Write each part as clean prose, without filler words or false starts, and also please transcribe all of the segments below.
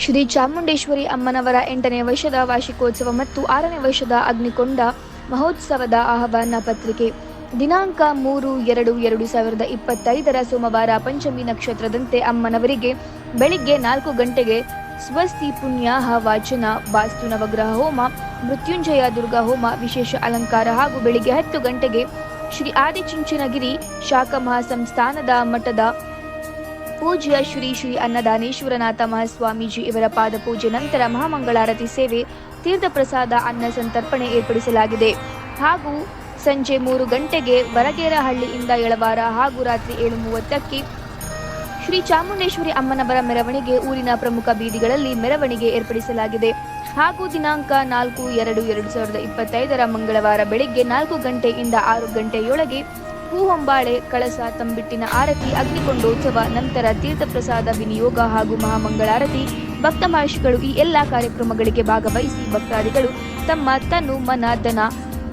ಶ್ರೀ ಚಾಮುಂಡೇಶ್ವರಿ ಅಮ್ಮನವರ 8ನೇ ವರ್ಷದ ವಾರ್ಷಿಕೋತ್ಸವ ಮತ್ತು 6ನೇ ವರ್ಷದ ಅಗ್ನಿಕೊಂಡ ಮಹೋತ್ಸವದ ಆಹ್ವಾನ ಪತ್ರಿಕೆ. ದಿನಾಂಕ 3/2/2025 ಸೋಮವಾರ ಪಂಚಮಿ ನಕ್ಷತ್ರದಂತೆ ಅಮ್ಮನವರಿಗೆ ಬೆಳಿಗ್ಗೆ 4 ಗಂಟೆಗೆ ಸ್ವಸ್ತಿ ಪುಣ್ಯಾಹ ವಾಚನ, ವಾಸ್ತು ನವಗ್ರಹ ಹೋಮ, ಮೃತ್ಯುಂಜಯ ದುರ್ಗಾ ಹೋಮ, ವಿಶೇಷ ಅಲಂಕಾರ ಹಾಗೂ ಬೆಳಿಗ್ಗೆ 10 ಗಂಟೆಗೆ ಶ್ರೀ ಆದಿಚುಂಚನಗಿರಿ ಶಾಖಾ ಮಹಾಸಂಸ್ಥಾನದ ಮಠದ ಪೂಜ್ಯ ಶ್ರೀ ಶ್ರೀ ಅನ್ನದಾನೇಶ್ವರನಾಥ ಮಹಾಸ್ವಾಮೀಜಿ ಇವರ ಪಾದ ಪೂಜೆ ನಂತರ ಮಹಾಮಂಗಳಾರತಿ ಸೇವೆ, ತೀರ್ಥಪ್ರಸಾದ, ಅನ್ನ ಸಂತರ್ಪಣೆ ಏರ್ಪಡಿಸಲಾಗಿದೆ. ಹಾಗೂ ಸಂಜೆ 3 ಗಂಟೆಗೆ ವರಗೇರಹಳ್ಳಿಯಿಂದ ಯಳವಾರ ಹಾಗೂ ರಾತ್ರಿ 7:30ಕ್ಕೆ ಶ್ರೀ ಚಾಮುಂಡೇಶ್ವರಿ ಅಮ್ಮನವರ ಮೆರವಣಿಗೆ ಊರಿನ ಪ್ರಮುಖ ಬೀದಿಗಳಲ್ಲಿ ಮೆರವಣಿಗೆ ಏರ್ಪಡಿಸಲಾಗಿದೆ. ಹಾಗೂ ದಿನಾಂಕ 4/2/2025 ಮಂಗಳವಾರ ಬೆಳಿಗ್ಗೆ 4 ಗಂಟೆಯಿಂದ 6 ಗಂಟೆಯೊಳಗೆ ಹೂಹೊಂಬಾಳೆ, ಕಳಸ, ತಂಬಿಟ್ಟಿನ ಆರತಿ, ಅಗ್ನಿಕೊಂಡೋತ್ಸವ, ನಂತರ ತೀರ್ಥಪ್ರಸಾದ ವಿನಿಯೋಗ ಹಾಗೂ ಮಹಾಮಂಗಳಾರತಿ. ಭಕ್ತ ಮಹರ್ಷಿಗಳು ಈ ಎಲ್ಲ ಕಾರ್ಯಕ್ರಮಗಳಿಗೆ ಭಾಗವಹಿಸಿ ಭಕ್ತಾದಿಗಳು ತಮ್ಮ ತನು, ಮನ, ಧನ,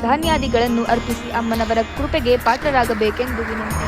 ಧಾನ್ಯಾದಿಗಳನ್ನು ಅರ್ಪಿಸಿ ಅಮ್ಮನವರ ಕೃಪೆಗೆ ಪಾತ್ರರಾಗಬೇಕೆಂದು ವಿನಂತಿ.